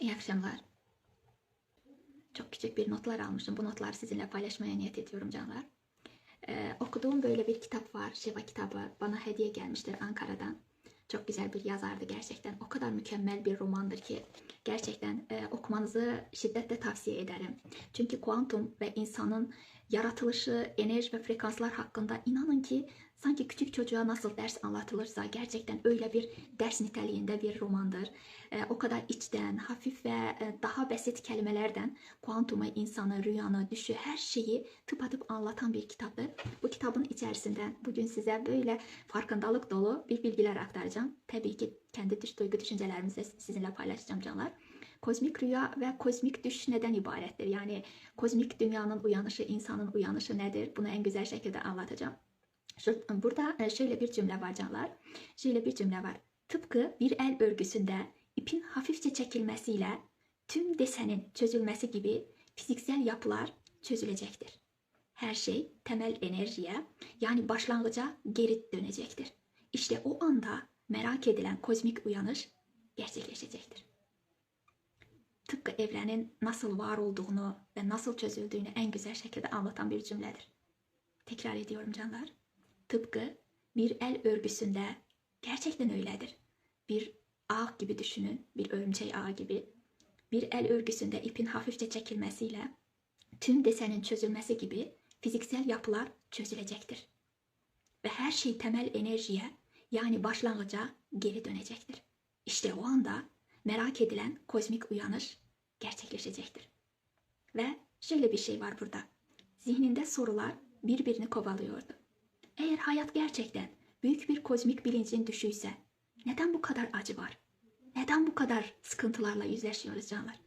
İyi akşamlar. Çok küçük bir notlar almışım. Bu notları sizinle paylaşmaya niyet ediyorum canlar. Okuduğum böyle bir kitap var. Şeva kitabı. Bana hediye gelmiştir Ankara'dan. Çok güzel bir yazardı gerçekten. O kadar mükemmel bir romandır ki gerçekten okumanızı şiddetle tavsiye ederim. Çünkü kuantum ve insanın yaratılışı, enerji ve frekanslar hakkında inanın ki sanki küçük çocuğa nasıl ders anlatılırsa gerçekten öyle bir ders niteliğinde bir romandır. O kadar içten, hafif ve daha basit kelimelerden kuantumu, insanı, rüyanı, düşü, her şeyi tıpatıp anlatan bir kitaptır. Bu kitabın içerisinden bugün size böyle farkındalık dolu bir bilgiler aktaracağım. Tabii ki kendi duygu düşüncelerimizi sizinle paylaşacağım canlar. Kozmik rüya ve kozmik düş neden ibarettir? Yani kozmik dünyanın uyanışı, insanın uyanışı nedir? Bunu en güzel şekilde anlatacağım. Burada şöyle bir cümle var canlar. Şöyle bir cümle var. Tıpkı bir el örgüsünde ipin hafifçe çekilmesiyle tüm desenin çözülmesi gibi fiziksel yapılar çözülecektir. Her şey temel enerjiye, yani başlangıca geri dönecektir. İşte o anda merak edilen kozmik uyanış gerçekleşecektir. Tıpkı evrenin nasıl var olduğunu ve nasıl çözüldüğünü en güzel şekilde anlatan bir cümledir. Tekrar ediyorum canlar. Tıpkı bir el örgüsünde, gerçekten öyledir. Bir ağ gibi düşünün, bir örümcek ağı gibi. Bir el örgüsünde ipin hafifçe çekilmesiyle tüm desenin çözülmesi gibi fiziksel yapılar çözülecektir. Ve her şey temel enerjiye, yani başlangıca geri dönecektir. İşte o anda merak edilen kozmik uyanış gerçekleşecektir. Ve şöyle bir şey var burada. Zihninde sorular birbirini kovalıyordu. Eğer hayat gerçekten büyük bir kozmik bilincin düşüyse neden bu kadar acı var? Neden bu kadar sıkıntılarla yüzleşiyoruz canlar?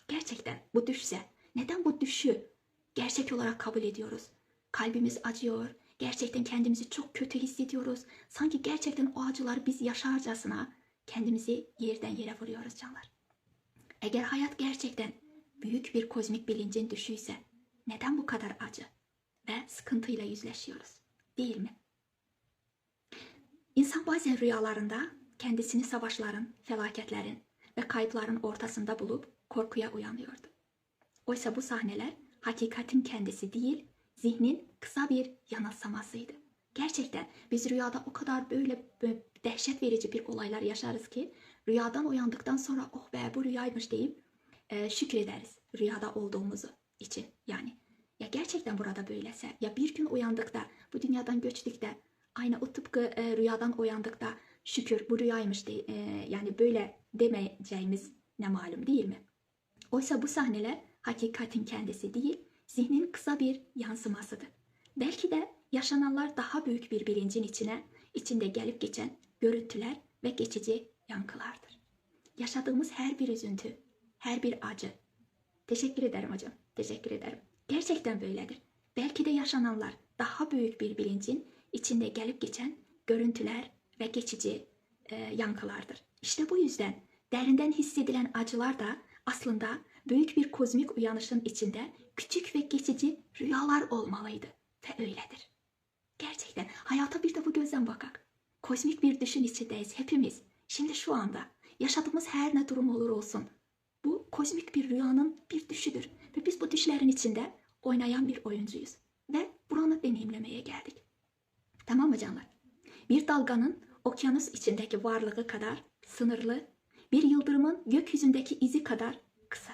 Gerçekten bu düşse neden bu düşü gerçek olarak kabul ediyoruz? Kalbimiz acıyor, gerçekten kendimizi çok kötü hissediyoruz. Sanki gerçekten o acıları biz yaşarcasına kendimizi yerden yere vuruyoruz canlar. Eğer hayat gerçekten büyük bir kozmik bilincin düşüyse neden bu kadar acı ve sıkıntıyla yüzleşiyoruz? Değil mi? İnsan bazen rüyalarında kendisini savaşların, felaketlerin ve kayıpların ortasında bulup korkuya uyanıyordu. Oysa bu sahneler hakikatin kendisi değil, zihnin kısa bir yanılsamasıydı. Gerçekten biz rüyada o kadar böyle dehşet verici bir olaylar yaşarız ki rüyadan uyandıktan sonra oh be bu rüyaymış deyip şükrederiz rüyada olduğumuzu için yani. Ya gerçekten burada böylese, ya bir gün uyandıkta, bu dünyadan göçtükte, aynı o tıpkı rüyadan uyandıkta şükür bu rüyaymış yani böyle demeyeceğimiz ne malum değil mi? Oysa bu sahneler hakikatin kendisi değil, zihnin kısa bir yansımasıdır. Belki de yaşananlar daha büyük bir bilincin içinde gelip geçen görüntüler ve geçici yankılardır. Yaşadığımız her bir üzüntü, her bir acı. Teşekkür ederim hocam, teşekkür ederim. Gerçekten böyledir. Belki de yaşananlar daha büyük bir bilincin içinde gelip geçen görüntüler ve geçici yankılardır. İşte bu yüzden derinden hissedilen acılar da aslında büyük bir kozmik uyanışın içinde küçük ve geçici rüyalar olmalıydı. Ve öyledir. Gerçekten hayata bir de bu gözden bakak. Kozmik bir düşün içindeyiz hepimiz. Şimdi şu anda yaşadığımız her ne durum olur olsun. Bu kozmik bir rüyanın bir düşüdür. Ve biz bu düşlerin içinde oynayan bir oyuncuyuz. Ve buranı deneyimlemeye geldik. Tamam mı canlar? Bir dalganın okyanus içindeki varlığı kadar sınırlı, bir yıldırımın gökyüzündeki izi kadar kısa.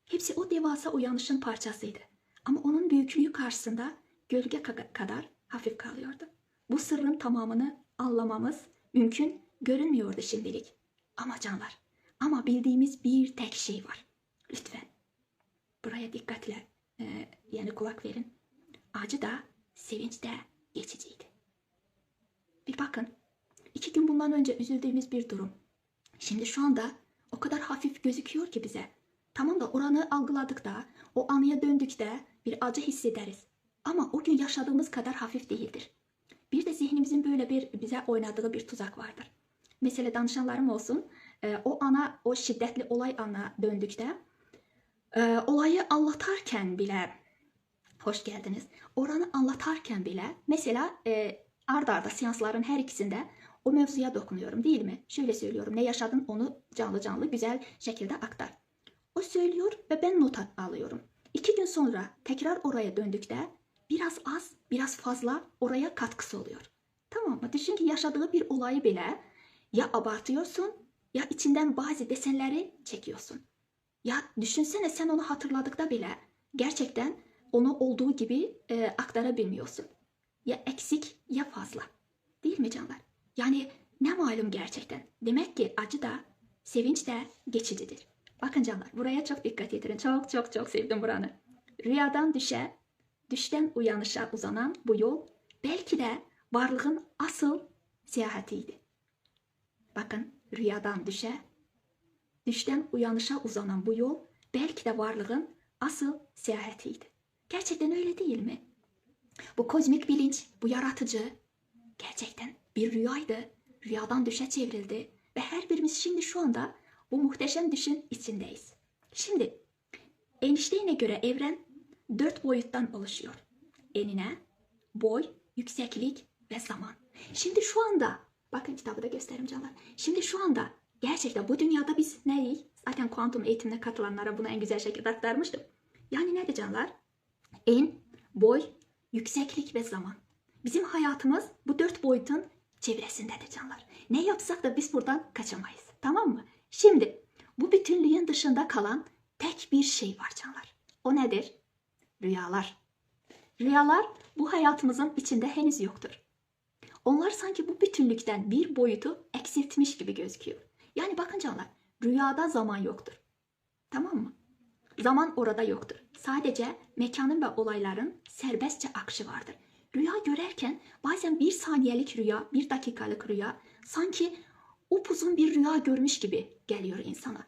Hepsi o devasa uyanışın parçasıydı. Ama onun büyüklüğü karşısında gölge kadar hafif kalıyordu. Bu sırrın tamamını anlamamız mümkün görünmüyordu şimdilik. Ama canlar, ama bildiğimiz bir tek şey var. Lütfen buraya dikkatle yani kulak verin. Acı da sevinç de geçiciydi. Bir bakın, 2 gün bundan önce üzüldüğümüz bir durum. Şimdi şu anda o kadar hafif gözüküyor ki bize. Tamam da oranı algıladık da, o anıya döndük de bir acı hissederiz. Ama o gün yaşadığımız kadar hafif değildir. Bir de zihnimizin böyle bir bize oynadığı bir tuzak vardır. Mesela danışanlarım olsun, o şiddetli olay anına döndükte, olayı anlatarken bile, hoş geldiniz, oranı anlatarken bile, mesela ard arda seansların her ikisinde o mevzuya dokunuyorum değil mi? Şöyle söylüyorum, ne yaşadın onu canlı canlı güzel şekilde aktar. O söylüyor ve ben not alıyorum. 2 gün sonra tekrar oraya döndükte biraz az, biraz fazla oraya katkısı oluyor. Tamam mı? Düşün ki yaşadığı bir olayı bile ya abartıyorsun ya içinden bazı desenleri çekiyorsun. Ya düşünsene sen onu hatırladıkta bile gerçekten onu olduğu gibi aktarabilmiyorsun. Ya eksik ya fazla. Değil mi canlar? Yani ne malum gerçekten. Demek ki acı da sevinç de geçicidir. Bakın canlar buraya çok dikkat edin. Çok çok çok sevdim buranı. Rüyadan düşe, düşten uyanışa uzanan bu yol belki de varlığın asıl seyahatiydi. Bakın rüyadan düşe, düşten uyanışa uzanan bu yol belki de varlığın asıl seyahatiydi. Gerçekten öyle değil mi? Bu kozmik bilinç, bu yaratıcı gerçekten bir rüyaydı. Rüyadan düşe çevrildi ve her birimiz şimdi şu anda bu muhteşem düşün içindeyiz. Şimdi Einstein'e göre evren 4 boyuttan oluşuyor. Enine, boy, yükseklik ve zaman. Şimdi şu anda, bakın kitabı da göstereyim canlar. Şimdi şu anda gerçekten bu dünyada biz neyiz? Zaten kuantum eğitimine katılanlara bunu en güzel şekilde aktarmıştım. Yani ne canlar? En, boy, yükseklik ve zaman. Bizim hayatımız bu 4 boyutun çevresindedir canlar. Ne yapsak da biz buradan kaçamayız. Tamam mı? Şimdi bu bütünlüğün dışında kalan tek bir şey var canlar. O nedir? Rüyalar. Rüyalar bu hayatımızın içinde henüz yoktur. Onlar sanki bu bütünlükten bir boyutu eksiltmiş gibi gözüküyor. Yani bakın canlar, rüyada zaman yoktur. Tamam mı? Zaman orada yoktur. Sadece mekanın ve olayların serbestçe akışı vardır. Rüya görerken bazen 1 saniyelik rüya, 1 dakikalık rüya sanki upuzun bir rüya görmüş gibi geliyor insana.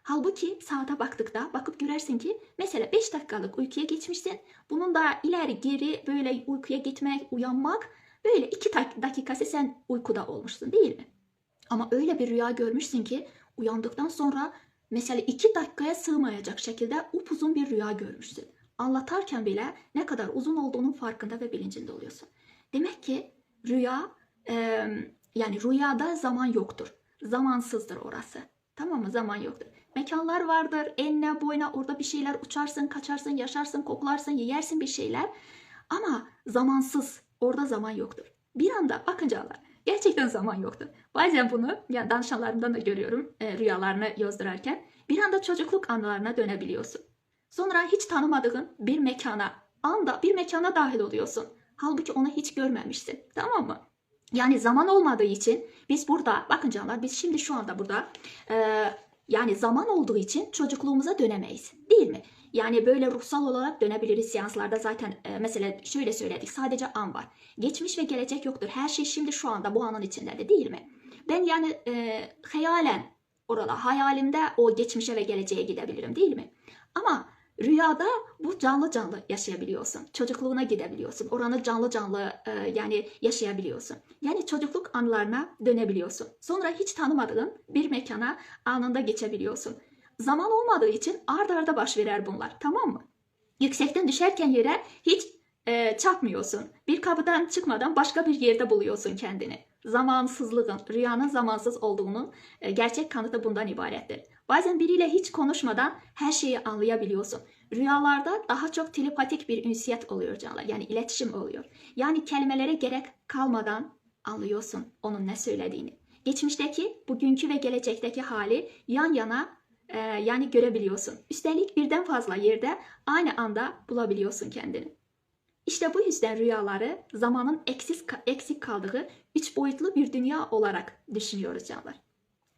Halbuki saate bakıp görersin ki mesela 5 dakikalık uykuya geçmişsin. Bunun da ileri geri böyle uykuya gitmek, uyanmak böyle 2 dakikası sen uykuda olmuşsun değil mi? Ama öyle bir rüya görmüşsün ki uyandıktan sonra mesela 2 dakikaya sığmayacak şekilde upuzun bir rüya görmüşsün. Anlatarken bile ne kadar uzun olduğunun farkında ve bilincinde oluyorsun. Demek ki rüya yani rüyada zaman yoktur. Zamansızdır orası. Tamam mı? Zaman yoktur. Mekanlar vardır. Enine boyuna orada bir şeyler uçarsın, kaçarsın, yaşarsın, koklarsın, yersin bir şeyler. Ama zamansız. Orada zaman yoktur. Bir anda bakın canlar. Gerçekten zaman yoktu. Bazen bunu yani danışanlarımdan da görüyorum rüyalarını yazdırırken. Bir anda çocukluk anılarına dönebiliyorsun. Sonra hiç tanımadığın bir mekana dahil oluyorsun. Halbuki onu hiç görmemişsin. Tamam mı? Yani zaman olmadığı için biz burada bakın canlar biz şimdi şu anda burada yani zaman olduğu için çocukluğumuza dönemeyiz. Değil mi? Yani böyle ruhsal olarak dönebiliriz seanslarda zaten mesela şöyle söyledik sadece an var. Geçmiş ve gelecek yoktur. Her şey şimdi şu anda bu anın içindedir değil mi? Ben yani hayalen orada hayalimde o geçmişe ve geleceğe gidebilirim değil mi? Ama rüyada bu canlı canlı yaşayabiliyorsun. Çocukluğuna gidebiliyorsun. Oranı canlı canlı yani yaşayabiliyorsun. Yani çocukluk anılarına dönebiliyorsun. Sonra hiç tanımadığın bir mekana anında geçebiliyorsun. Zaman olmadığı için ard arda baş verer bunlar. Tamam mı? Yüksekten düşerken yere hiç çarpmıyorsun. Bir kapıdan çıkmadan başka bir yerde buluyorsun kendini. Zamansızlığın, rüyanın zamansız olduğunun gerçek kanıtı bundan ibarettir. Bazen biriyle hiç konuşmadan her şeyi anlayabiliyorsun. Rüyalarda daha çok telepatik bir ünsiyet oluyor canlar. Yani iletişim oluyor. Yani kelimelere gerek kalmadan anlıyorsun onun ne söylediğini. Geçmişteki, bugünkü ve gelecekteki hali yan yana yani görebiliyorsun. Üstelik birden fazla yerde aynı anda bulabiliyorsun kendini. İşte bu yüzden rüyaları zamanın eksik kaldığı 3 boyutlu bir dünya olarak düşünüyoruz canlar.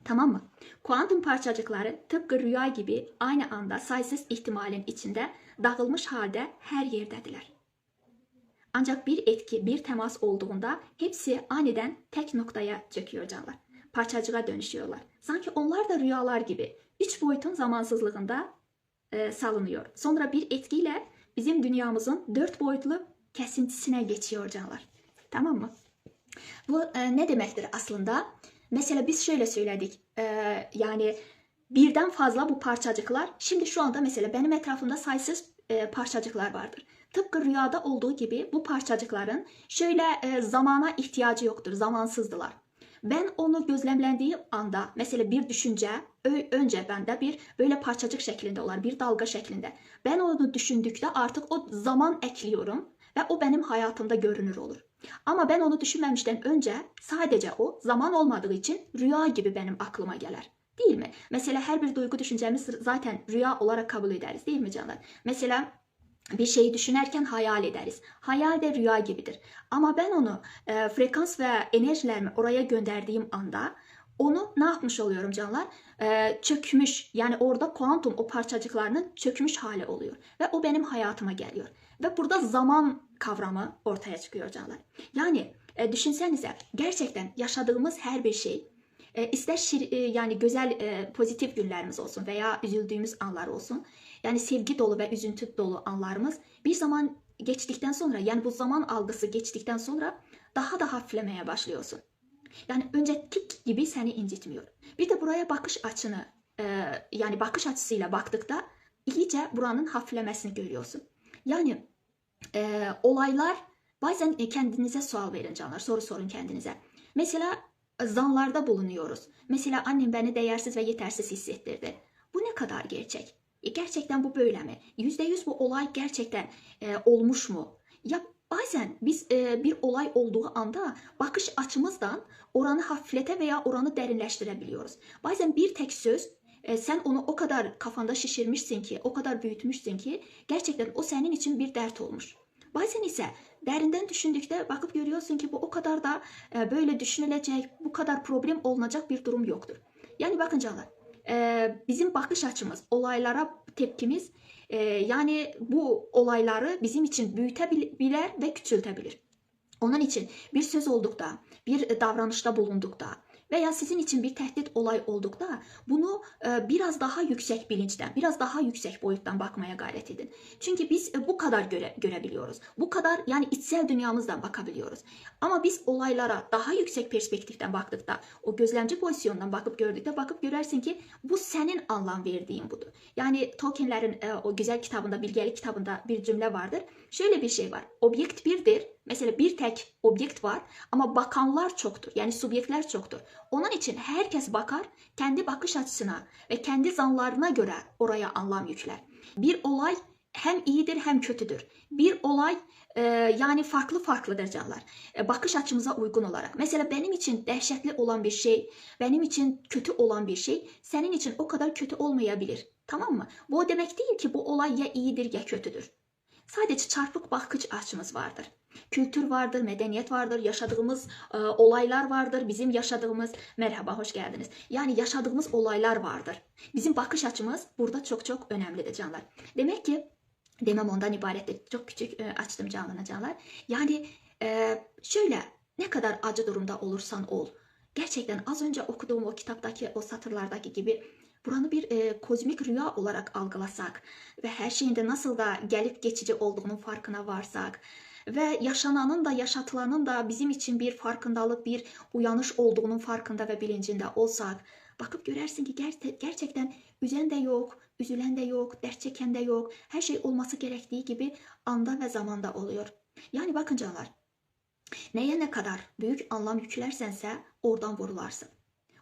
Tamam mı? Kuantum parçacıkları tıpkı rüya gibi aynı anda sayısız ihtimalin içinde dağılmış halde her yerdedirler. Ancak bir etki, bir temas olduğunda hepsi aniden tek noktaya çöküyor canlar. Parçacığa dönüşüyorlar. Sanki onlar da rüyalar gibi 3 boyutun zamansızlığında salınıyor. Sonra bir etkiyle bizim dünyamızın 4 boyutlu kesintisine geçiyor canlar. Tamam mı? Bu ne demektir aslında? Mesela biz şöyle söyledik. Yani birden fazla bu parçacıklar. Şimdi şu anda mesela benim etrafımda sayısız parçacıklar vardır. Tıpkı rüyada olduğu gibi bu parçacıkların şöyle zamana ihtiyacı yoktur. Zamansızdılar. Ben onu gözlemlediğim anda, mesela bir düşünce önce bende bir böyle parçacık şeklinde olan bir dalga şeklinde. Ben onu düşündükdə artık o zaman ekliyorum ve o benim hayatımda görünür olur. Ama ben onu düşünmemişten önce sadece o zaman olmadığı için rüya gibi benim aklıma gelir. Değil mi? Mesela her bir duygu düşüncemiz zaten rüya olarak kabul ederiz, değil mi canlar? Mesela bir şeyi düşünürken hayal ederiz. Hayal de rüya gibidir. Ama ben onu frekans ve enerjilerimi oraya gönderdiğim anda onu ne yapmış oluyorum canlar? Çökmüş, yani orada kuantum o parçacıklarının çökmüş hali oluyor. Ve o benim hayatıma geliyor. Ve burada zaman kavramı ortaya çıkıyor canlar. Yani düşünsenize, gerçekten yaşadığımız her bir şey, ister yani güzel pozitif günlerimiz olsun veya üzüldüğümüz anlar olsun. Yani sevgi dolu ve üzüntü dolu anlarımız bir zaman geçtikten sonra, yani bu zaman algısı geçtikten sonra daha da hafiflemeye başlıyorsun. Yani önceki gibi seni incitmiyor. Bir de buraya bakış açını, yani bakış açısıyla baktıkta iyice buranın hafiflemesini görüyorsun. Yani olaylar, bazen kendinize sual verin canlar, soru sorun kendinize. Mesela zanlarda bulunuyoruz. Mesela annem beni değersiz ve yetersiz hissettirdi. Bu ne kadar gerçek? Gerçekten bu böyle mi? %100 bu olay gerçekten olmuş mu? Ya bazen biz bir olay olduğu anda bakış açımızdan oranı hafiflete veya oranı derinleştirebiliyoruz. Bazen bir tek söz, sen onu o kadar kafanda şişirmişsin ki, o kadar büyütmüşsün ki gerçekten o senin için bir dert olmuş. Bazen ise derinden düşündükte bakıp görüyorsun ki bu o kadar da böyle düşünülecek, bu kadar problem olunacak bir durum yoktur. Yani bakın canlar, bizim bakış açımız, olaylara tepkimiz, yani bu olayları bizim için büyütebilir ve küçültebilir. Onun için bir söz oldukda, bir davranışta bulundukta veya sizin için bir tehdit olay oldukta bunu biraz daha yüksek bilinçten, biraz daha yüksek boyuttan bakmaya gayret edin. Çünkü biz bu kadar görebiliyoruz. Bu kadar, yani içsel dünyamızdan bakabiliyoruz. Ama biz olaylara daha yüksek perspektiften baktıkta, o gözlemci pozisyondan bakıp gördükte, bakıp görersin ki bu senin anlam verdiğin budur. Yani Tolkien'lerin o güzel kitabında, bilgelik kitabında bir cümle vardır. Şöyle bir şey var. Objekt birdir. Mesela bir tek objekt var ama bakanlar çoktur. Yani subyektler çoktur. Onun için herkes bakar, kendi bakış açısına ve kendi zanlarına göre oraya anlam yükler. Bir olay hem iyidir hem kötüdür. Bir olay yani farklıdır canlar. Bakış açımıza uygun olarak. Mesela benim için dehşetli olan bir şey, benim için kötü olan bir şey senin için o kadar kötü olmayabilir. Tamam mı? Bu demek değil ki bu olay ya iyidir ya kötüdür. Sadece çarpık bakış açımız vardır. Kültür vardır, medeniyet vardır, yaşadığımız olaylar vardır, bizim yaşadığımız, merhaba hoş geldiniz. Yani yaşadığımız olaylar vardır. Bizim bakış açımız burada çok çok önemlidir canlar. Demek ki demem ondan ibarettir. Çok küçük açtım canlar. Yani şöyle, ne kadar acı durumda olursan ol. Gerçekten az önce okuduğum o kitaptaki o satırlardaki gibi buranı bir kozmik rüya olarak algılasak ve her şeyin de nasıl da gelip geçici olduğunun farkına varsak ve yaşananın da yaşatılanın da bizim için bir farkındalık, bir uyanış olduğunun farkında ve bilincinde olsak, bakıp görersin ki gerçekten üzen de yok, üzülen de yok, dert çeken de yok. Her şey olması gerektiği gibi anda ve zamanda oluyor. Yani bakın canlar, neye ne kadar büyük anlam yüklersense oradan vurularsın.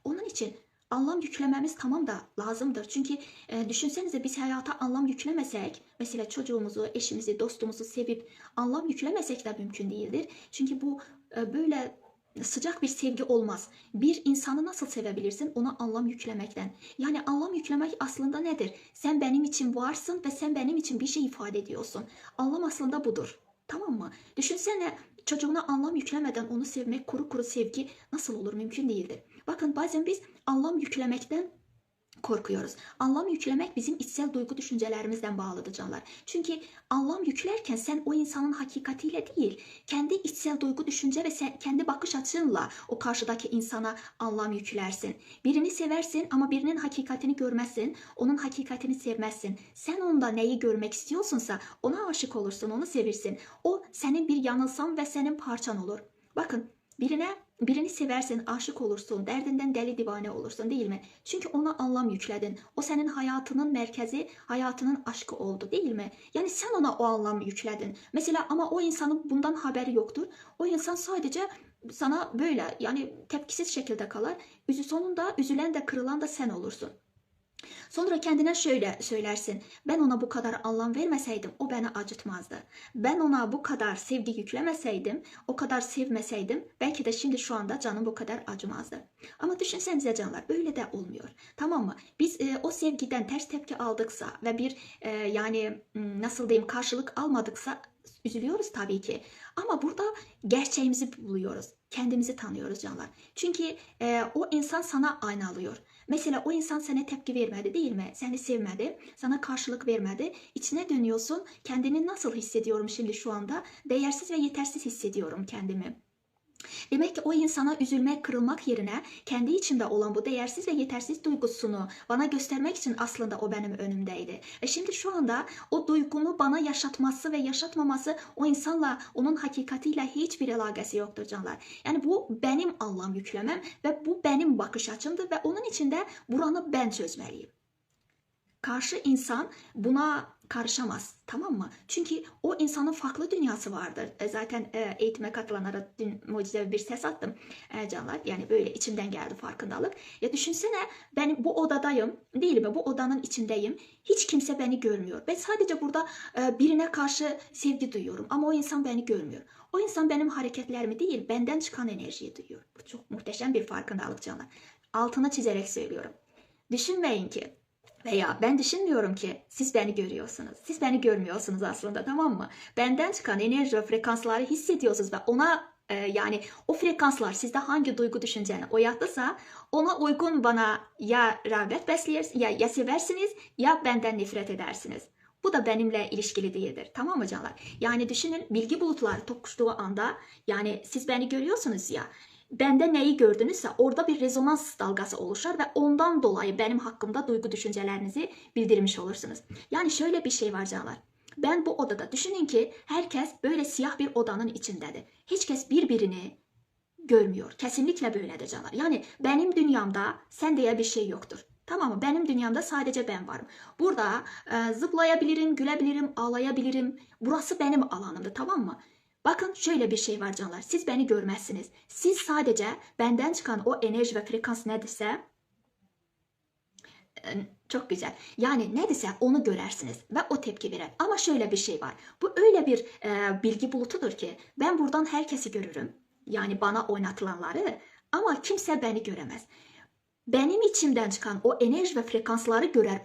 Onun için anlam yüklememiz tamam da lazımdır. Çünkü düşünsenize, biz hayata anlam yüklemesek, mesela çocuğumuzu, eşimizi, dostumuzu sevip anlam yüklemesek de mümkün değildir. Çünkü bu böyle sıcak bir sevgi olmaz. Bir insanı nasıl sevebilirsin? Ona anlam yüklemekten. Yani anlam yüklemek aslında nedir? Sen benim için varsın ve sen benim için bir şey ifade ediyorsun. Anlam aslında budur. Tamam mı? Düşünsene, çocuğuna anlam yüklemeden onu sevmek, kuru kuru sevgi nasıl olur? Mümkün değildir. Bakın bazen biz anlam yüklemekten korkuyoruz. Anlam yüklemek bizim içsel duygu düşüncelerimizden bağlıdır canlar. Çünkü anlam yüklerken sen o insanın hakikatiyle değil, kendi içsel duygu düşünce ve sen kendi bakış açınla o karşıdaki insana anlam yüklersin. Birini seversin ama birinin hakikatini görmezsin, onun hakikatini sevmezsin. Sen onda neyi görmek istiyorsunsa ona aşık olursun, onu sevirsin. O senin bir yanılsan ve senin parçan olur. Bakın, birini seversin, aşık olursun, derdinden deli divane olursun, değil mi? Çünkü ona anlam yükledin. O senin hayatının merkezi, hayatının aşkı oldu, değil mi? Yani sen ona o anlam yükledin. Mesela ama o insanın bundan haberi yoktur. O insan sadece sana böyle yani tepkisiz şekilde kalır. Sonunda üzülen de kırılan da sen olursun. Sonra kendine şöyle söylersin. Ben ona bu kadar anlam vermeseydim o beni acıtmazdı. Ben ona bu kadar sevgi yüklemeseydim, o kadar sevmeseydim belki de şimdi şu anda canım bu kadar acımazdı. Ama düşünsenize canlar, öyle de olmuyor. Tamam mı? Biz o sevgiden ters tepki aldıksa ve bir yani nasıl diyeyim karşılık almadıksa üzülüyoruz tabii ki. Ama burada gerçeğimizi buluyoruz. Kendimizi tanıyoruz canlar. Çünkü o insan sana aynalıyor. Mesela o insan sana tepki vermedi değil mi? Seni sevmedi, sana karşılık vermedi. İçine dönüyorsun. Kendini nasıl hissediyorum şimdi şu anda? Değersiz ve yetersiz hissediyorum kendimi. Demek ki o insana üzülmek, kırılmak yerine kendi içimde olan bu değersiz ve yetersiz duygusunu bana göstermek için aslında o benim önümdeydi. Ve şimdi şu anda o duygumu bana yaşatması ve yaşatmaması o insanla, onun hakikatiyle hiçbir alakası yoktur canlar. Yani bu benim anlam yüklemem ve bu benim bakış açımdır ve onun için de buranı ben çözmeliyim. Karşı insan buna karışamaz, tamam mı? Çünkü o insanın farklı dünyası vardır. Zaten eğitime katılanlara dün mucizevi bir ses attım canlar. Yani böyle içimden geldi farkındalık. Ya düşünsene, ben bu odadayım değil mi? Bu odanın içindeyim. Hiç kimse beni görmüyor. Ben sadece burada birine karşı sevgi duyuyorum ama o insan beni görmüyor. O insan benim hareketlerimi değil, benden çıkan enerjiyi duyuyor. Bu çok muhteşem bir farkındalık canlar. Altını çizerek söylüyorum. Düşünmeyin ki veya ben düşünmüyorum ki siz beni görüyorsunuz. Siz beni görmüyorsunuz aslında, tamam mı? Benden çıkan enerji ve frekansları hissediyorsunuz ve ona yani o frekanslar sizde hangi duygu düşünceni oyattısa ona uygun bana ya rağbet beslersiniz ya seversiniz ya benden nefret edersiniz. Bu da benimle ilişkili değildir. Tamam mı canlar? Yani düşünün, bilgi bulutları tokuştuğu anda yani siz beni görüyorsunuz ya. Bende neyi gördünüzse orada bir rezonans dalgası oluşar ve ondan dolayı benim hakkımda duygu düşüncelerinizi bildirmiş olursunuz. Yani şöyle bir şey var canlar. Ben bu odada, düşünün ki herkes böyle siyah bir odanın içindedir. Hiç kes birbirini görmüyor. Kesinlikle böyledir canlar. Yani benim dünyamda sen diye bir şey yoktur. Tamam mı? Benim dünyamda sadece ben varım. Burada zıplayabilirim, gülebilirim, ağlayabilirim. Burası benim alanımdır, tamam mı? Bakın şöyle bir şey var canlar. Siz beni görmezsiniz. Siz sadece benden çıkan o enerji ve frekans nedirse çok güzel. Yani nedirse onu görersiniz ve o tepki verir. Ama şöyle bir şey var. Bu öyle bir bilgi bulutudur ki ben buradan herkesi görürüm. Yani bana oynatılanları, ama kimse beni göremez. Benim içimden çıkan o enerji ve frekansları görer,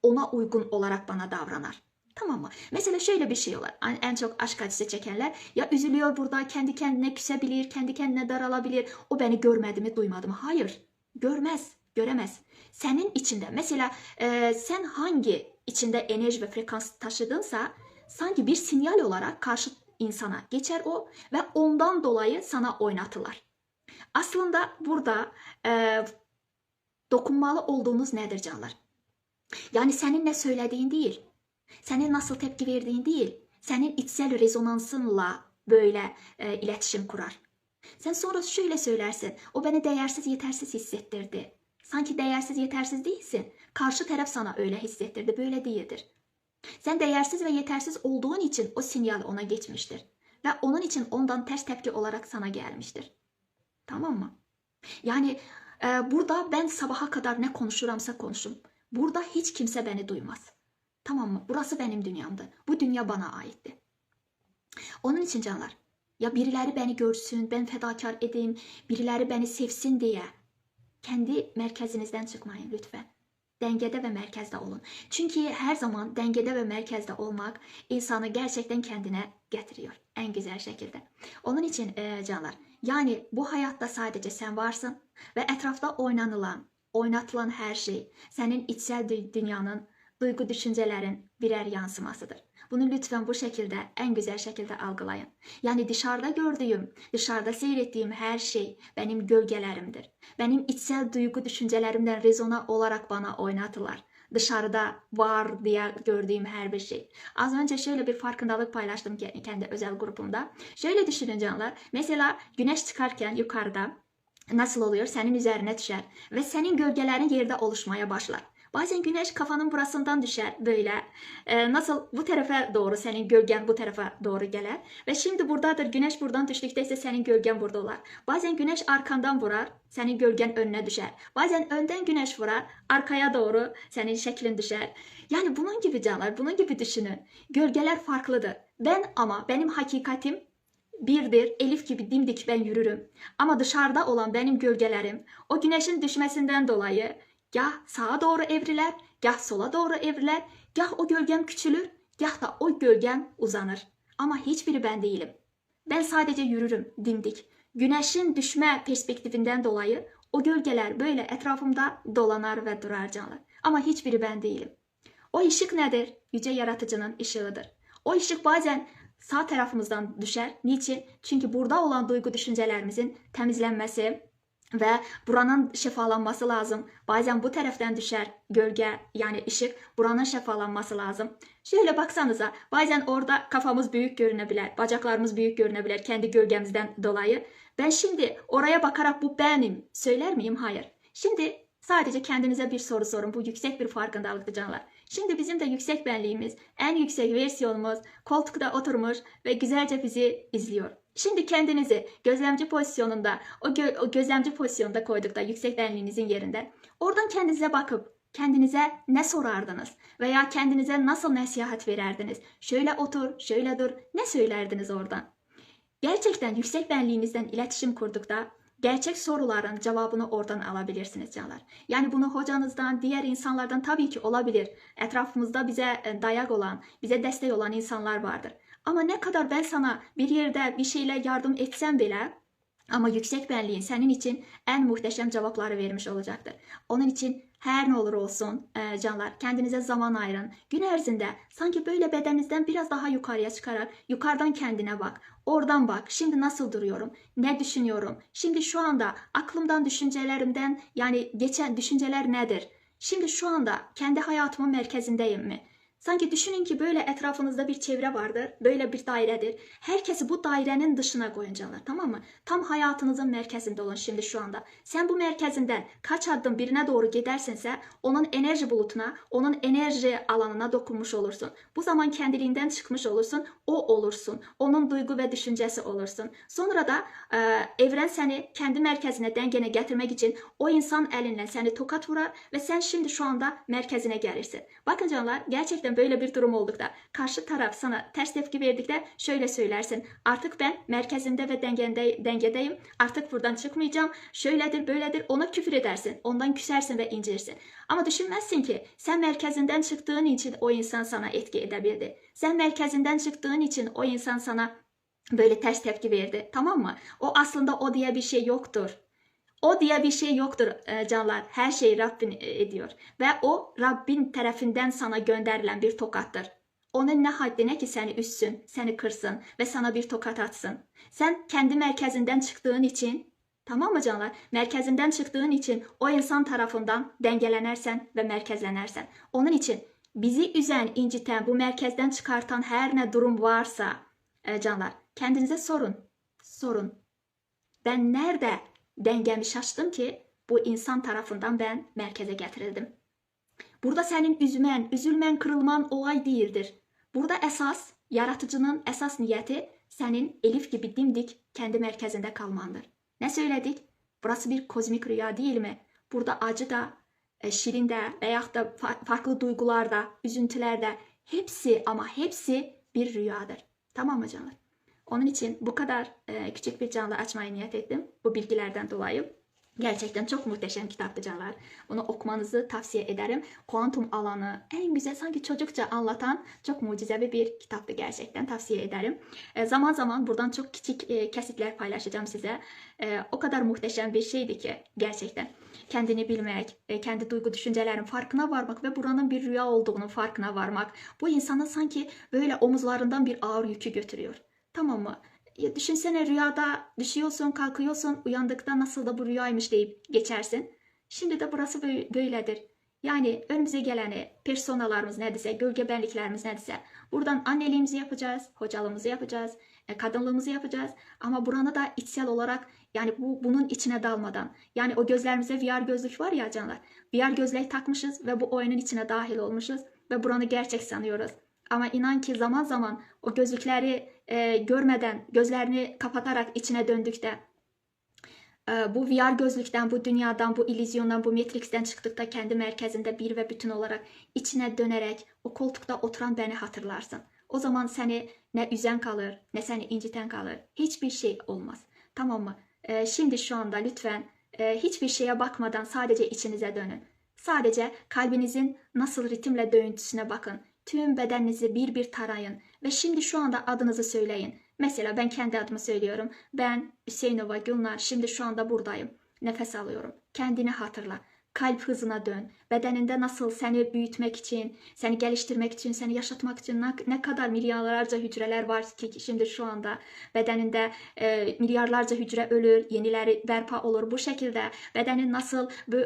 ona uygun olarak bana davranır. Tamam mı? Mesela şöyle bir şey olur. En çok aşk acısı çekenler ya üzülüyor burada, kendi kendine küsebilir, kendi kendine daralabilir. O beni görmedi mi, duymadı mı? Hayır. Görmez, göremez. Senin içinde mesela sen hangi içinde enerji ve frekans taşıdınsa sanki bir sinyal olarak karşı insana geçer o ve ondan dolayı sana oynatırlar. Aslında burada dokunmalı olduğunuz nedir canlar? Yani senin ne söylediğin değil, senin nasıl tepki verdiğin değil, senin içsel rezonansınla böyle iletişim kurar. Sen sonra şöyle söylersin, o beni değersiz, yetersiz hissettirdi. Sanki değersiz, yetersiz değilsin. Karşı taraf sana öyle hissettirdi, böyle değildir. Sen değersiz ve yetersiz olduğun için o sinyal ona geçmiştir. Ve onun için ondan ters tepki olarak sana gelmiştir. Tamam mı? Yani burada ben sabaha kadar ne konuşuramsa konuşum. Burada hiç kimse beni duymaz. Tamam mı? Burası benim dünyamdı. Bu dünya bana aitti. Onun için canlar, ya birileri beni görsün, ben fedakar edeyim, birileri beni sevsin diye kendi merkezinizden çıkmayın lütfen. Dengede ve merkezde olun. Çünkü her zaman dengede ve merkezde olmak insanı gerçekten kendine getiriyor en güzel şekilde. Onun için canlar, yani bu hayatta sadece sen varsın ve etrafta oynatılan her şey senin içsel dünyanın, duygu düşüncelerin birer yansımasıdır. Bunu lütfen bu şekilde, en güzel şekilde algılayın. Yani dışarıda gördüğüm, dışarıda seyrettiğim her şey benim gölgelerimdir. Benim içsel duygu düşüncelerimden rezona olarak bana oynatılar. Dışarıda var diye gördüğüm her bir şey. Az önce şöyle bir farkındalık paylaştım kendi özel grubumda. Şöyle düşünün canlar. Mesela güneş çıkarken yukarıda nasıl oluyor? Senin üzerine düşer ve senin gölgelerin yerde oluşmaya başlar. Bazen güneş kafanın burasından düşer böyle. Nasıl bu tarafa doğru senin gölgen bu tarafa doğru gelir. Ve şimdi buradadır, güneş buradan düştükte ise senin gölgen burada olar. Bazen güneş arkandan vurar, senin gölgen önüne düşer. Bazen önden güneş vurar, arkaya doğru senin şeklin düşer. Yani bunun gibi canlar, bunun gibi düşünün. Gölgeler farklıdır. Benim hakikatim birdir, Elif gibi dimdik ben yürürüm. Ama dışarıda olan benim gölgelerim o güneşin düşmesinden dolayı gah sağa doğru evriler, gah sola doğru evriler, gah o gölgem küçülür, gah da o gölgem uzanır. Ama hiçbiri ben değilim. Ben sadece yürürüm dimdik. Güneşin düşme perspektifinden dolayı o gölgeler böyle etrafımda dolanar ve durar canlar. Ama hiçbiri ben değilim. O ışık nedir? Yüce Yaratıcının ışığıdır. O ışık bazen sağ tarafımızdan düşer. Niçin? Çünkü burada olan duygu düşüncelerimizin temizlenmesi ve buranın şifalanması lazım. Bazen bu taraftan düşer gölge, yani ışık, buranın şifalanması lazım. Şöyle baksanıza, bazen orada kafamız büyük görünebilir, bacaklarımız büyük görünebilir kendi gölgemizden dolayı. Ben şimdi oraya bakarak bu benim söyler miyim? Hayır. Şimdi sadece kendinize bir soru sorun. Bu yüksek bir farkındalıktır canlar. Şimdi bizim de yüksek benliğimiz, en yüksek versiyonumuz koltukta oturmuş ve güzelce bizi izliyor. Şimdi kendinizi gözlemci pozisyonunda, o gözlemci pozisyonunda koyduk da yüksek benliğinizin yerinde. Oradan kendinize bakıp kendinize ne sorardınız veya kendinize nasıl nasihat vererdiniz? Şöyle otur, şöyle dur, ne söylerdiniz oradan? Gerçekten yüksek benliğinizden iletişim kurdukta gerçek soruların cevabını oradan alabilirsiniz canlar. Yani bunu hocanızdan, diğer insanlardan tabii ki olabilir. Etrafımızda bize dayak olan, bize destek olan insanlar vardır. Ama ne kadar ben sana bir yerde bir şeyle yardım etsem bile, ama yüksek benliğin senin için en muhteşem cevapları vermiş olacaktır. Onun için her ne olur olsun canlar, kendinize zaman ayırın. Gün erzinde sanki böyle bedeninizden biraz daha yukarıya çıkarak yukarıdan kendine bak. Oradan bak. Şimdi nasıl duruyorum? Ne düşünüyorum? Şimdi şu anda aklımdan, düşüncelerimden, yani geçen düşünceler nedir? Şimdi şu anda kendi hayatımın merkezindeyim mi? Sanki düşünün ki böyle etrafınızda bir çevre vardır, böyle bir dairedir. Herkesi bu dairenin dışına koyun canlar, tamam mı? Tam hayatınızın merkezinde olun şimdi şu anda. Sen bu merkezinden kaç adım birine doğru gidersense onun enerji bulutuna, onun enerji alanına dokunmuş olursun. Bu zaman kendiliğinden çıkmış olursun, o olursun. Onun duygu ve düşüncesi olursun. Sonra da evren seni kendi merkezine, dengene getirmek için o insan elinle seni tokat vurar ve sen şimdi şu anda merkezine gelirsin. Bakın canlar, gerçekten böyle bir durum oldukta, karşı taraf sana ters tepki verdikte şöyle söylersin: artık ben merkezimde ve dengedeyim, artık buradan çıkmayacağım, şöyledir böyledir, ona küfür edersin, ondan küsersin ve incirsin. Ama düşünmezsin ki sen merkezinden çıktığın için o insan sana etki edebildi. Sen merkezinden çıktığın için o insan sana böyle ters tepki verdi, tamam mı? O aslında o diye bir şey yoktur. O diye bir şey yoktur canlar. Her şeyi Rabbin ediyor. Ve o Rabbin tarafından sana gönderilen bir tokattır. Onun ne haddine ki seni üssün, seni kırsın ve sana bir tokat atsın. Sen kendi merkezinden çıktığın için, tamam mı canlar? Merkezinden çıktığın için o insan tarafından dengelenersen ve merkezlenersen. Onun için bizi üzen, inciten, bu merkezden çıkartan her ne durum varsa canlar, kendinize sorun. Sorun. Ben nerede dengemi şaştım ki bu insan tarafından ben merkeze getirildim? Burada senin üzülmen, kırılman olay değildir. Burada esas, yaratıcının esas niyeti senin Elif gibi dimdik kendi merkezinde kalmandır. Ne söyledik? Burası bir kozmik rüya değil mi? Burada acı da, şirin de veyahut da farklı duygular da, üzüntüler de, hepsi ama hepsi bir rüyadır. Tamam mı canlar? Onun için bu kadar küçük bir canlı açmayı niyet ettim bu bilgilerden dolayı. Gerçekten çok muhteşem kitaptı canlar. Bunu okumanızı tavsiye ederim. Kuantum alanı en güzel, sanki çocukça anlatan çok mucizevi bir kitaptı gerçekten. Tavsiye ederim. Zaman zaman buradan çok küçük kesitler paylaşacağım size. O kadar muhteşem bir şeydi ki gerçekten. Kendini bilmek, kendi duygu düşüncelerin farkına varmak ve buranın bir rüya olduğunun farkına varmak. Bu insanın sanki böyle omuzlarından bir ağır yükü götürüyor. Tamam mı? Ya düşünsene, rüyada düşüyorsun, kalkıyorsun, uyandıkta nasıl da bu rüyaymış deyip geçersin. Şimdi de burası böyledir. Yani önümüze geleni, personalarımız neredeyse, gölge benliklerimiz neredeyse, buradan anneliğimizi yapacağız, hocalığımızı yapacağız, kadınlığımızı yapacağız ama buranı da içsel olarak yani bunun içine dalmadan. Yani o gözlerimize VR gözlük var ya canlar. VR gözlük takmışız ve bu oyunun içine dahil olmuşuz ve buranı gerçek sanıyoruz. Ama inan ki zaman zaman o gözlükleri görmeden, gözlerini kapatarak içine döndükte, bu VR gözlükten, bu dünyadan, bu illüzyondan, bu Matrix'ten çıktıkta kendi merkezinde bir ve bütün olarak içine dönerek o koltukta oturan beni hatırlarsın. O zaman seni ne üzen kalır, ne seni inciten kalır. Hiçbir şey olmaz. Tamam mı? Şimdi şu anda lütfen hiçbir şeye bakmadan sadece içinize dönün. Sadece kalbinizin nasıl ritimle döngüsüne bakın. Tüm bedeninizi bir bir tarayın ve şimdi şu anda adınızı söyleyin. Mesela ben kendi adımı söylüyorum. Ben Hüseyinova Gülnar, şimdi şu anda buradayım. Nefes alıyorum. Kendini hatırla. Kalp hızına dön. Bedeninde nasıl seni büyütmek için, seni geliştirmek için, seni yaşatmak için ne kadar milyarlarca hücreler var ki şimdi şu anda bedeninde milyarlarca hücre ölür, yenileri berpa olur. Bu şekilde bedenin nasıl bu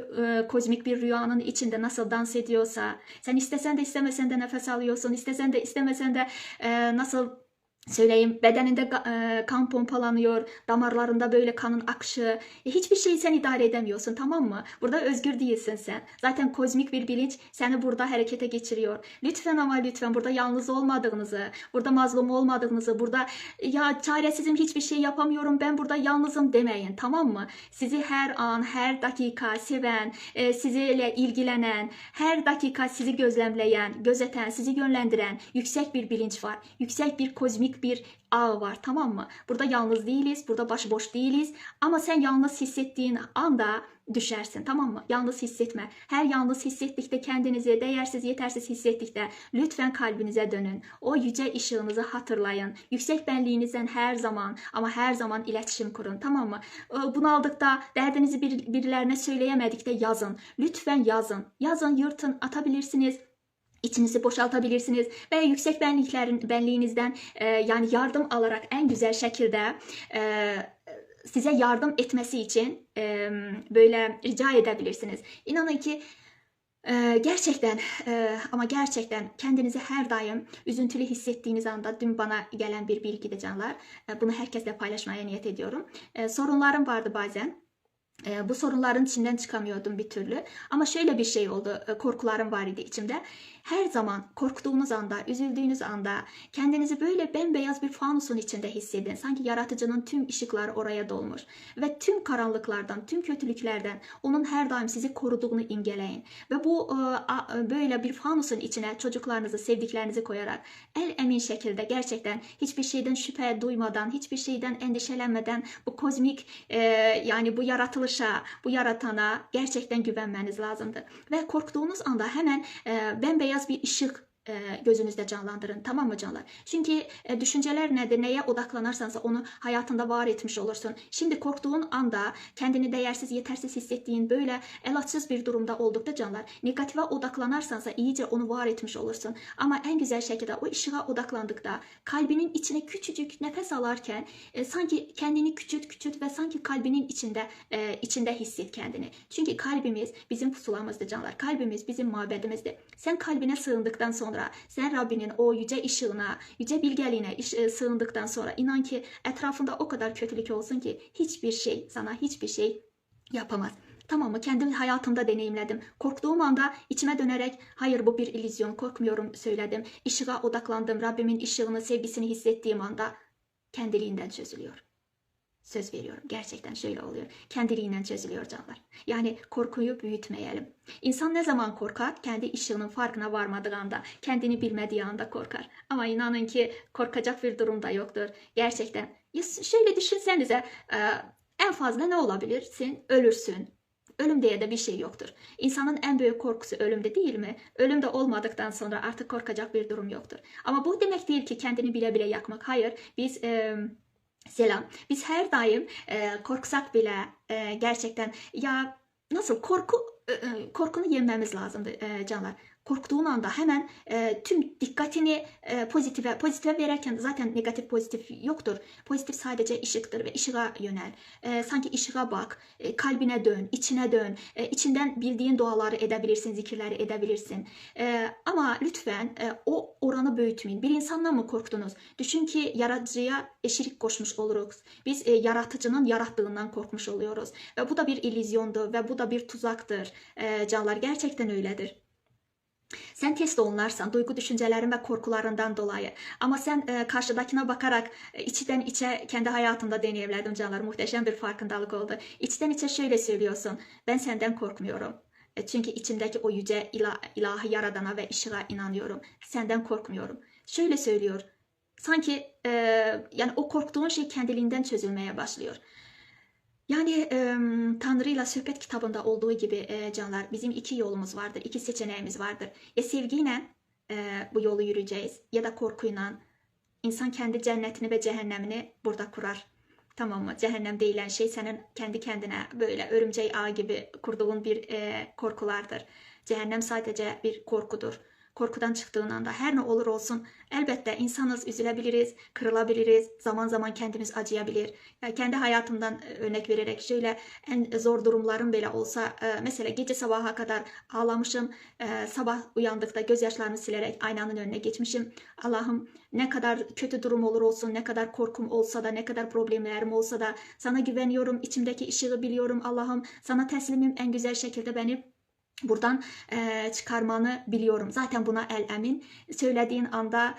kozmik bir rüyanın içinde nasıl dans ediyorsa, sen istesen de istemesen de nefes alıyorsun, istesen de istemesen de nasıl söyleyeyim, bedeninde kan pompalanıyor, damarlarında böyle kanın akışı. Hiçbir şeyi sen idare edemiyorsun, tamam mı? Burada özgür değilsin sen. Zaten kozmik bir bilinç seni burada harekete geçiriyor. Lütfen ama lütfen burada yalnız olmadığınızı, burada mazlum olmadığınızı, burada ya çaresizim hiçbir şey yapamıyorum ben burada yalnızım demeyin, tamam mı? Sizi her an, her dakika seven, sizinle ilgilenen, her dakika sizi gözlemleyen, gözeten, sizi yönlendiren yüksek bir bilinç var. Yüksek bir kozmik bir ağ var, tamam mı? Burada yalnız değiliz, burada başıboş değiliz ama sen yalnız hissettiğin anda düşersin, tamam mı? Yalnız hissetme. Her yalnız hissettikte, kendinizi değersiz, yetersiz hissettikte lütfen kalbinize dönün. O yüce ışığınızı hatırlayın. Yüksek benliğinizden her zaman ama her zaman iletişim kurun, tamam mı? Bunaldıkta, derdinizi birilerine söyleyemedikte yazın. Lütfen yazın. Yazın, yırtın, atabilirsiniz. İçinizi boşaltabilirsiniz ve yüksek benliğinizden yani yardım alarak en güzel şekilde size yardım etmesi için böyle rica edebilirsiniz. İnanın ki gerçekten ama gerçekten kendinizi her daim üzüntülü hissettiğiniz anda, dün bana gelen bir bilgi de canlar, bunu herkesle paylaşmaya niyet ediyorum. Sorunlarım vardı bazen. Bu sorunların içinden çıkamıyordum bir türlü. Ama şöyle bir şey oldu. Korkularım var idi içimde. Her zaman korktuğunuz anda, üzüldüğünüz anda kendinizi böyle bembeyaz bir fanusun içinde hissedin. Sanki yaratıcının tüm ışıkları oraya dolmuş. Ve tüm karanlıklardan, tüm kötülüklerden onun her daim sizi koruduğunu imgeleyin. Ve bu böyle bir fanusun içine çocuklarınızı, sevdiklerinizi koyarak emin şekilde gerçekten hiçbir şeyden şüphe duymadan, hiçbir şeyden endişelenmeden bu kozmik yani bu yaratılışa, bu yaratana gerçekten güvenmeniz lazımdır. Ve korktuğunuz anda hemen bembeyaz bir ışık gözünüzde canlandırın, tamam mı canlar? Çünkü düşünceler nedir? Neye odaklanırsansa onu hayatında var etmiş olursun. Şimdi korktuğun anda kendini değersiz, yetersiz hissettiğin böyle elaçsız bir durumda oldukta canlar, negatife odaklanırsansa iyice onu var etmiş olursun. Ama en güzel şekilde o ışığa odaklandıkta kalbinin içine küçücük nefes alarken sanki kendini küçült ve sanki kalbinin içinde hisset kendini. Çünkü kalbimiz bizim pusulamızdır canlar. Kalbimiz bizim mabedimizdir. Sen kalbine sığındıktan sonra, sen Rabbinin o yüce ışığına, yüce bilgeliğine sığındıktan sonra inan ki etrafında o kadar kötülük olsun ki hiçbir şey sana hiçbir şey yapamaz. Tamam mı? Kendim hayatımda deneyimledim. Korktuğum anda içime dönerek hayır bu bir illüzyon, korkmuyorum söyledim. Işığa odaklandım. Rabbimin ışığını, sevgisini hissettiğim anda kendiliğinden çözülüyor. Söz veriyorum. Gerçekten şöyle oluyor. Kendiliğinden çözülüyor canlar. Yani korkuyu büyütmeyelim. İnsan ne zaman korkar? Kendi ışığının farkına varmadığı anda, kendini bilmediği anda korkar. Ama inanın ki korkacak bir durumda yoktur. Gerçekten. Ya şöyle düşünsenize, en fazla ne olabilirsin? Ölürsün. Ölüm diye de bir şey yoktur. İnsanın en büyük korkusu ölümde değil mi? Ölümde olmadıktan sonra artık korkacak bir durum yoktur. Ama bu demek değil ki kendini bile bile yakmak. Hayır, biz... Selam. Biz her daim korksak bile gerçekten ya nasıl korkunu yenmemiz lazımdır canlar. Korktuğun anda hemen tüm dikkatini pozitife verirken zaten negatif pozitif yoktur. Pozitif sadece ışıktır ve ışığa yönel. Sanki ışığa bak, kalbine dön, içine dön. İçinden bildiğin duaları edebilirsin, zikirleri edebilirsin. Ama lütfen o oranı büyütmeyin. Bir insandan mı korktunuz? Düşün ki yaratıcıya şirk koşmuş oluruz. Biz yaratıcının yarattığından korkmuş oluyoruz. Ve bu da bir illüzyondur ve bu da bir tuzaktır. Canlar gerçekten öyledir. Sen test olunarsan duygu düşüncelerin ve korkularından dolayı. Ama sen karşıdakine bakarak içten içe kendi hayatımda deneyimledim canlar. Muhteşem bir farkındalık oldu. İçten içe şöyle söylüyorsun. Ben senden korkmuyorum. Çünkü içimdeki o yüce ilahı yaradana ve ışığa inanıyorum. Senden korkmuyorum. Şöyle söylüyor. Sanki yani o korktuğun şey kendiliğinden çözülmeye başlıyor. Yani Tanrı ile Sohbet kitabında olduğu gibi canlar bizim iki yolumuz vardır, iki seçeneğimiz vardır. Ya sevgiyle bu yolu yürüyeceğiz ya da korkuyla. İnsan kendi cennetini ve cehennemini burada kurar. Tamam mı? Cehennem denilen şey senin kendi kendine böyle örümcek ağ gibi kurduğun bir korkulardır. Cehennem sadece bir korkudur. Korkudan çıktığın anda her ne olur olsun elbette insanız, üzülebiliriz, kırılabiliriz, zaman zaman kendimiz acıyabilir. Yani kendi hayatımdan örnek vererek şöyle en zor durumlarım bile olsa mesela gece sabaha kadar ağlamışım, sabah uyandıkta gözyaşlarımı silerek aynanın önüne geçmişim. Allah'ım ne kadar kötü durum olur olsun, ne kadar korkum olsa da, ne kadar problemlerim olsa da sana güveniyorum, içimdeki ışığı biliyorum Allah'ım, sana teslimim en güzel şekilde beni buradan çıkarmanı biliyorum. Zaten buna el emin. Söylediğin anda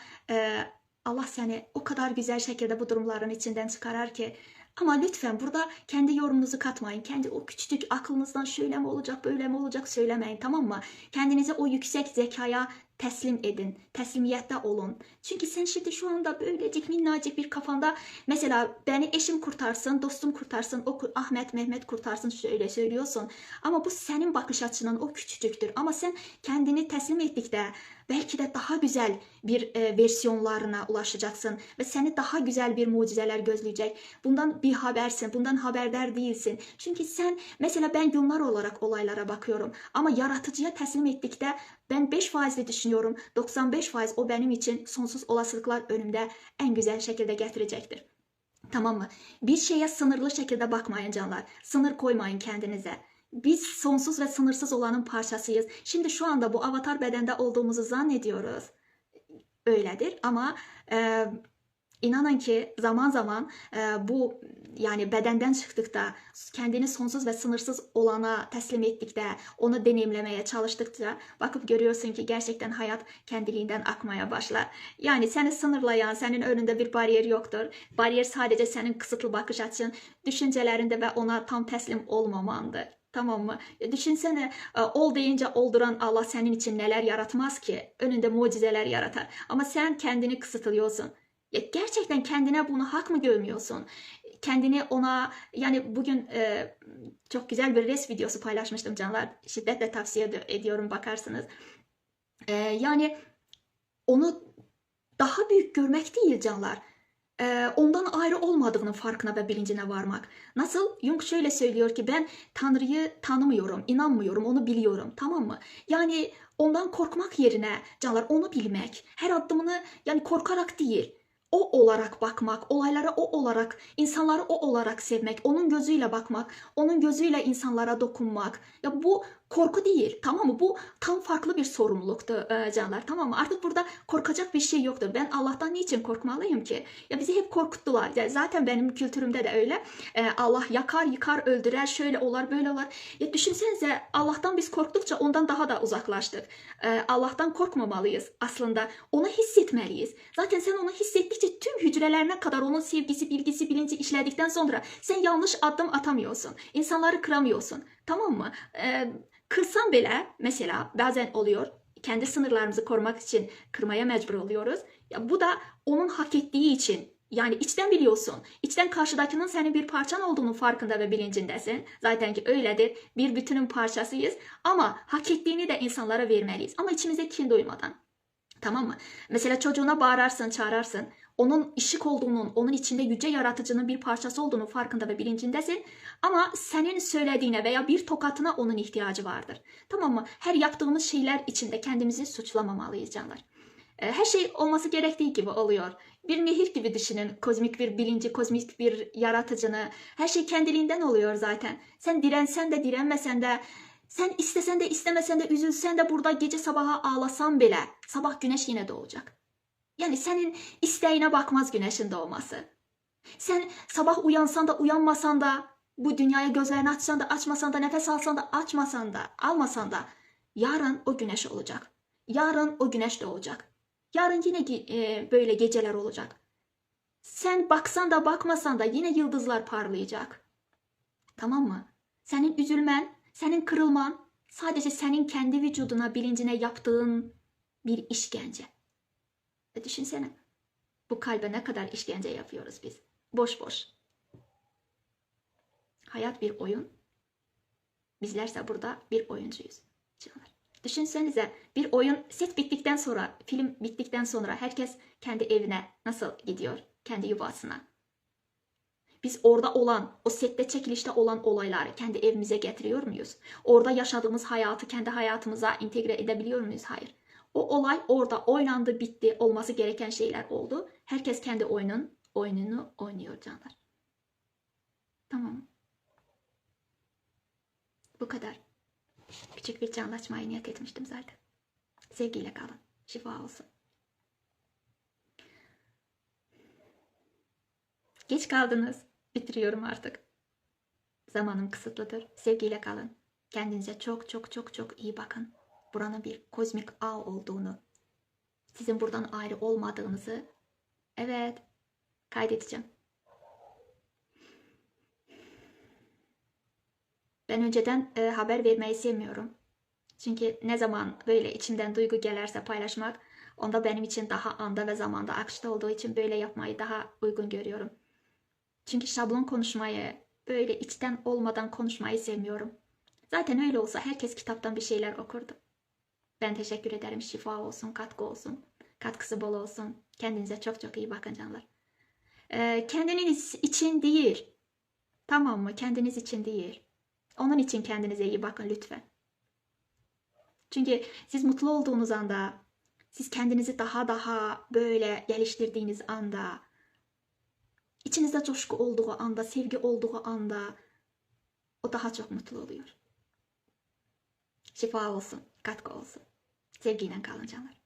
Allah seni o kadar güzel şekilde bu durumların içinden çıkarar ki. Ama lütfen burada kendi yorumunuzu katmayın. Kendi o küçücük aklınızdan şöyle mi olacak, böyle mi olacak söylemeyin, tamam mı? Kendinizi o yüksek zekaya teslim edin. Teslimiyette olun. Çünkü sen şimdi şu anda böylecik minnacık bir kafanda mesela beni eşim kurtarsın, dostum kurtarsın, o Ahmet, Mehmet kurtarsın şöyle söylüyorsun. Ama bu senin bakış açının o küçücüktür. Ama sen kendini teslim ettikte belki de daha güzel bir versiyonlarına ulaşacaksın ve seni daha güzel bir mucizeler gözleyecek. Bundan bir habersin, bundan haberdar değilsin. Çünkü sen mesela ben yıllar olarak olaylara bakıyorum ama yaratıcıya teslim ettikte ben 5% düşünüyorum. 95% o benim için sonsuz olasılıklar önümde en güzel şekilde getirecektir. Tamam mı? Bir şeye sınırlı şekilde bakmayın canlar. Sınır koymayın kendinize. Biz sonsuz ve sınırsız olanın parçasıyız. Şimdi şu anda bu avatar bedende olduğumuzu zannediyoruz. Öyledir ama inanın ki zaman zaman bu yani bedenden çıktıkta, kendini sonsuz ve sınırsız olana teslim ettikte, onu deneyimlemeye çalıştıkça bakıp görüyorsun ki gerçekten hayat kendiliğinden akmaya başlar. Yani seni sınırlayan, senin önünde bir bariyer yoktur. Bariyer sadece senin kısıtlı bakış açın, düşüncelerinde ve ona tam teslim olmamandır. Tamam mı? Düşünsene ol deyince olduran Allah senin için neler yaratmaz ki? Önünde mucizeler yaratar. Ama sen kendini kısıtlıyorsun. Ya gerçekten kendine bunu hak mı görmüyorsun? Kendini ona yani bugün çok güzel bir res videosu paylaşmıştım canlar. Şiddetle tavsiye ediyorum bakarsınız. Yani onu daha büyük görmek değil canlar. Ondan ayrı olmadığının farkına ve bilincine varmak. Nasıl? Jung şöyle söylüyor ki ben Tanrı'yı tanımıyorum, inanmıyorum, onu biliyorum. Tamam mı? Yani ondan korkmak yerine canlar onu bilmek. Her adımını yani korkarak değil. O olarak bakmak, olaylara o olarak, insanları o olarak sevmek, onun gözüyle bakmak, onun gözüyle insanlara dokunmak. Ya bu korku değil, tamam mı? Bu tam farklı bir sorumluluktu canlar, tamam mı? Artık burada korkacak bir şey yoktur. Ben Allah'tan niçin korkmalıyım ki? Ya bizi hep korkuttular. Ya zaten benim kültürümde de öyle. Allah yakar, yıkar, öldürer, şöyle olar, böyle olar. Ya düşünsenize Allah'tan biz korktukça ondan daha da uzaklaştık. Allah'tan korkmamalıyız aslında. Onu hissetmeliyiz. Zaten sen onu hissettikçe tüm hücrelerine kadar onun sevgisi, bilgisi, bilinci işledikten sonra sen yanlış adım atamıyorsun. İnsanları kıramıyorsun. Tamam mı? Kırsan bile mesela bazen oluyor. Kendi sınırlarımızı korumak için kırmaya mecbur oluyoruz. Ya bu da onun hak ettiği için. Yani içten biliyorsun. İçten karşıdakinin senin bir parçan olduğunun farkında ve bilincindesin. Zaten ki öyledir. Bir bütünün parçasıyız. Ama hak ettiğini de insanlara vermeliyiz. Ama içimize kin duymadan. Tamam mı? Mesela çocuğuna bağırarsın, çağırarsın. Onun ışık olduğunun, onun içinde yüce yaratıcının bir parçası olduğunu farkında ve bilincindesin. Ama senin söylediğine veya bir tokatına onun ihtiyacı vardır. Tamam mı? Her yaptığımız şeyler içinde kendimizi suçlamamalıyız canlar. Her şey olması gerektiği gibi oluyor. Bir nehir gibi düşünün. Kozmik bir bilinci, kozmik bir yaratıcını. Her şey kendiliğinden oluyor zaten. Sen dirensen de direnmesen de, sen istesen de istemesen de, üzülsen de, burada gece sabaha ağlasan bile sabah güneş yine doğacak. Yani senin isteğine bakmaz güneşin doğması. Sen sabah uyansan da uyanmasan da, bu dünyaya gözlerini açsan da açmasan da, nefes alsan da açmasan da almasan da, yarın o güneş olacak. Yarın o güneş doğacak. Yarın yine böyle geceler olacak. Sen baksan da bakmasan da yine yıldızlar parlayacak. Tamam mı? Senin üzülmen, senin kırılman sadece senin kendi vücuduna, bilincine yaptığın bir işkence. Düşünsene. Bu kalbe ne kadar işkence yapıyoruz biz. Boş boş. Hayat bir oyun. Bizlerse burada bir oyuncuyuz. Canlar. Düşünsenize, bir oyun, set bittikten sonra, film bittikten sonra herkes kendi evine nasıl gidiyor? Kendi yuvasına. Biz orada olan, o sette çekilişte olan olayları kendi evimize getiriyor muyuz? Orada yaşadığımız hayatı kendi hayatımıza entegre edebiliyor muyuz? Hayır. O olay orada oynandı, bitti. Olması gereken şeyler oldu. Herkes kendi oyununu oynuyor canlar. Tamam. Bu kadar. Küçük bir canlaşmayı niyet etmiştim zaten. Sevgiyle kalın. Şifa olsun. Geç kaldınız. Bitiriyorum artık. Zamanım kısıtlıdır. Sevgiyle kalın. Kendinize çok çok çok çok iyi bakın. Buranın bir kozmik ağ olduğunu, sizin buradan ayrı olmadığınızı, evet, kaydedeceğim. Ben önceden haber vermeyi sevmiyorum. Çünkü ne zaman böyle içimden duygu gelirse paylaşmak, onda benim için daha anda ve zamanda akışta olduğu için böyle yapmayı daha uygun görüyorum. Çünkü şablon konuşmayı, böyle içten olmadan konuşmayı sevmiyorum. Zaten öyle olsa herkes kitaptan bir şeyler okurdu. Ben teşekkür ederim. Şifa olsun, katkı olsun. Katkısı bol olsun. Kendinize çok çok iyi bakın canlar. Kendiniz için değil. Tamam mı? Kendiniz için değil. Onun için kendinize iyi bakın lütfen. Çünkü siz mutlu olduğunuz anda, siz kendinizi daha böyle geliştirdiğiniz anda, içinizde coşku olduğu anda, sevgi olduğu anda o daha çok mutlu oluyor. Şifa olsun, katkı olsun. Sevgiyle kalın canlar.